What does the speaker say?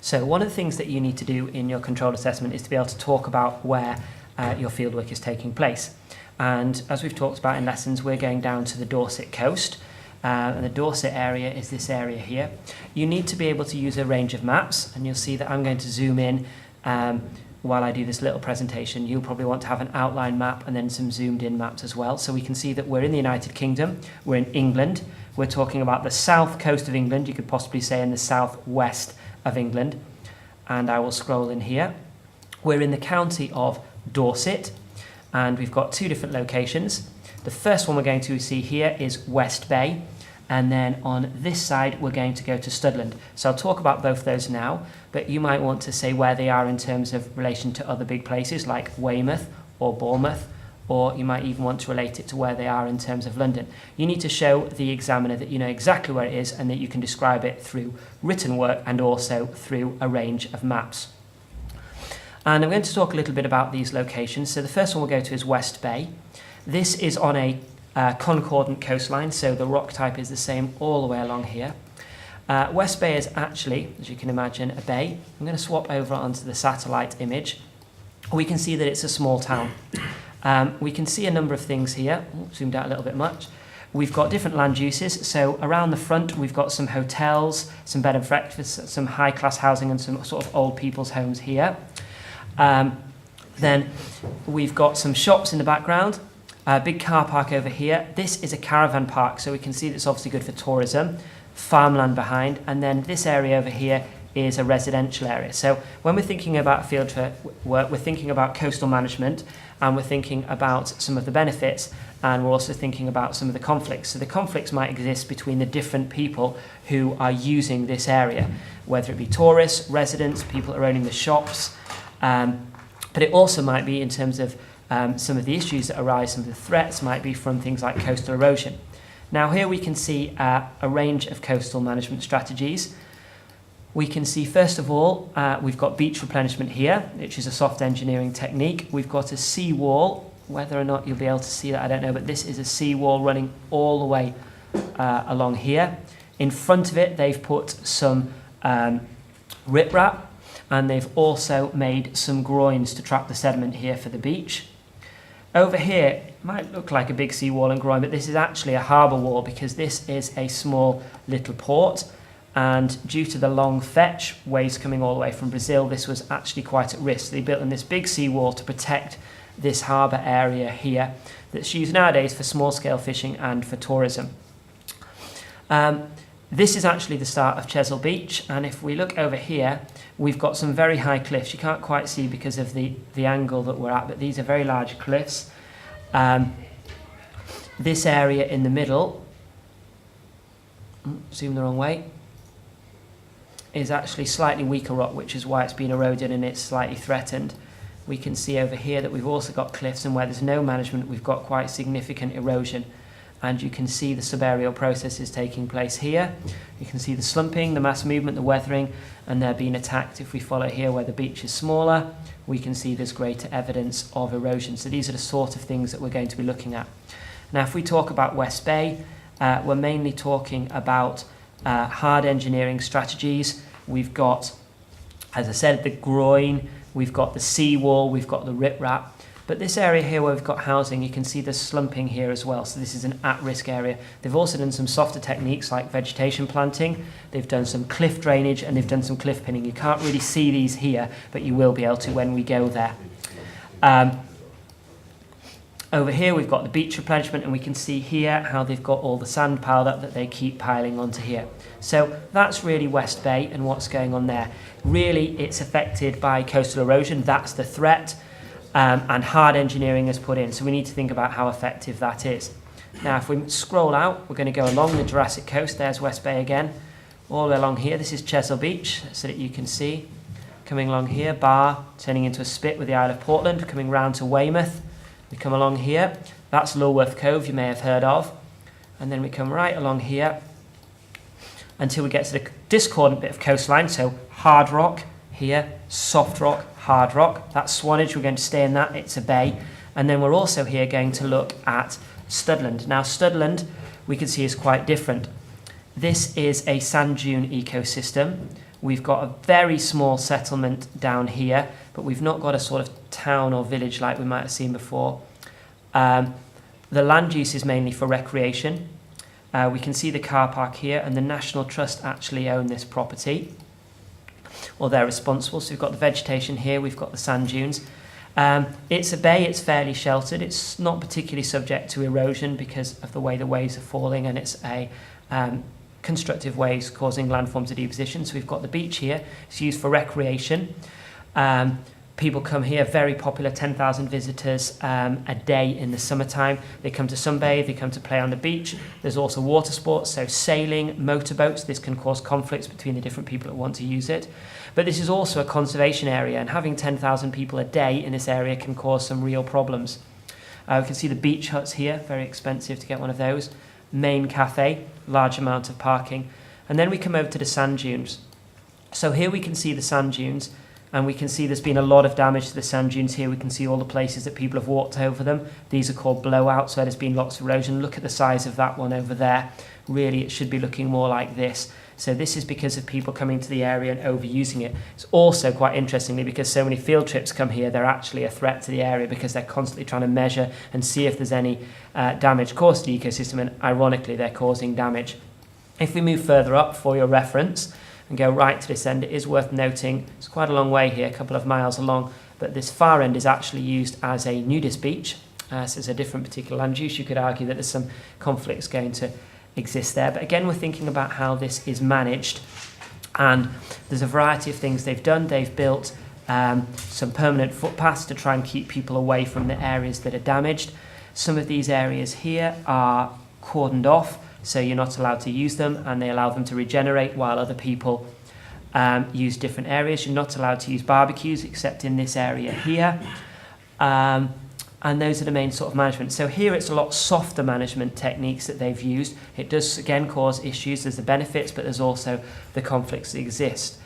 So one of the things that you need to do in your control assessment is to be able to talk about where your fieldwork is taking place. And as we've talked about in lessons, we're going down to the Dorset coast. And the Dorset area is this area here. You need to be able to use a range of maps, and you'll see that I'm going to zoom in while I do this little presentation. You'll probably want to have an outline map and then some zoomed in maps as well. So we can see that we're in the United Kingdom, we're in England, we're talking about the south coast of England, you could possibly say in the southwest of England, and I will scroll in here. We're in the county of Dorset, and we've got two different locations. The first one we're going to see here is West Bay, and then on this side we're going to go to Studland. So I'll talk about both those now, but you might want to say where they are in terms of relation to other big places like Weymouth or Bournemouth, or you might even want to relate it to where they are in terms of London. You need to show the examiner that you know exactly where it is and that you can describe it through written work and also through a range of maps. And I'm going to talk a little bit about these locations. So the first one we'll go to is West Bay. This is on a concordant coastline, so the rock type is the same all the way along here. West Bay is actually, as you can imagine, a bay. I'm going to swap over onto the satellite image. We can see that it's a small town. We can see a number of things here. Zoomed out a little bit much. We've got different land uses. So around the front, we've got some hotels, some bed and breakfasts, some high-class housing and some sort of old people's homes here. Then we've got some shops in the background. A big car park over here. This is a caravan park, so we can see that's obviously good for tourism. Farmland behind, and then this area over here is a residential area. So when we're thinking about field work, we're thinking about coastal management, and we're thinking about some of the benefits, and we're also thinking about some of the conflicts. So the conflicts might exist between the different people who are using this area, whether it be tourists, residents, people who are owning the shops, but it also might be in terms of some of the issues that arise, some of the threats might be from things like coastal erosion. Now here we can see a range of coastal management strategies. We can see first of all, we've got beach replenishment here, which is a soft engineering technique. We've got a seawall, whether or not you'll be able to see that I don't know, but this is a seawall running all the way along here. In front of it they've put some riprap, and they've also made some groins to trap the sediment here for the beach. Over here, it might look like a big seawall and groin, but this is actually a harbour wall because this is a small little port, and due to the long fetch, waves coming all the way from Brazil, this was actually quite at risk. So they built in this big seawall to protect this harbour area here that's used nowadays for small-scale fishing and for tourism. This is actually the start of Chesil Beach, and if we look over here, we've got some very high cliffs. You can't quite see because of the angle that we're at, but these are very large cliffs. This area in the middle, zoom the wrong way, is actually slightly weaker rock, which is why it's been eroded and it's slightly threatened. We can see over here that we've also got cliffs, and where there's no management, we've got quite significant erosion. And you can see the subaerial processes taking place here. You can see the slumping, the mass movement, the weathering, and they're being attacked. If we follow here where the beach is smaller, we can see there's greater evidence of erosion. So these are the sort of things that we're going to be looking at. Now, if we talk about West Bay, we're mainly talking about hard engineering strategies. We've got, as I said, the groin, we've got the seawall, we've got the riprap. But this area here where we've got housing, you can see the slumping here as well. So this is an at-risk area. They've also done some softer techniques like vegetation planting. They've done some cliff drainage, and they've done some cliff pinning. You can't really see these here, but you will be able to when we go there. Over here we've got the beach replenishment, and we can see here how they've got all the sand piled up that they keep piling onto here. So that's really West Bay and what's going on there. Really, it's affected by coastal erosion. That's the threat. And hard engineering is put in, so we need to think about how effective that is. Now, if we scroll out, we're going to go along the Jurassic coast. There's West Bay again, all the way along here. This is Chesil Beach, so that you can see. Coming along here, Bar, turning into a spit with the Isle of Portland, coming round to Weymouth. We come along here, that's Lulworth Cove, you may have heard of. And then we come right along here until we get to the discordant bit of coastline, so hard rock here, soft rock, hard rock. That's Swanage, we're going to stay in that, it's a bay. And then we're also here going to look at Studland. Now Studland, we can see is quite different. This is a sand dune ecosystem We've got a very small settlement down here, but we've not got a sort of town or village like we might have seen before. The land use is mainly for recreation. We can see the car park here, and the National Trust actually own this property, or they're responsible. So we've got the vegetation here, we've got the sand dunes. It's a bay, it's fairly sheltered. It's not particularly subject to erosion because of the way the waves are falling, and it's a constructive waves causing landform to deposition. So we've got the beach here. It's used for recreation. People come here, very popular, 10,000 visitors a day in the summertime. They come to sunbathe, they come to play on the beach. There's also water sports, so sailing, motorboats. This can cause conflicts between the different people that want to use it. But this is also a conservation area, and having 10,000 people a day in this area can cause some real problems. We can see the beach huts here, very expensive to get one of those. Main cafe, large amount of parking. And then we come over to the sand dunes. So here we can see the sand dunes, and we can see there's been a lot of damage to the sand dunes here. We can see all the places that people have walked over them. These are called blowouts, where there's been lots of erosion. Look at the size of that one over there. Really, it should be looking more like this. So this is because of people coming to the area and overusing it. It's also quite interestingly, because so many field trips come here, they're actually a threat to the area because they're constantly trying to measure and see if there's any damage caused to the ecosystem, and ironically, they're causing damage. If we move further up for your reference and go right to this end, it is worth noting, it's quite a long way here, a couple of miles along, but this far end is actually used as a nudist beach. So it's a different particular land use. You could argue that there's some conflicts going to exist there, but again, we're thinking about how this is managed, and there's a variety of things they've done. They've built some permanent footpaths to try and keep people away from the areas that are damaged. Some of these areas here are cordoned off, so you're not allowed to use them, and they allow them to regenerate while other people use different areas. You're not allowed to use barbecues except in this area here. And those are the main sort of management. So here it's a lot softer management techniques that they've used. It does, again, cause issues. There's the benefits, but there's also the conflicts that exist.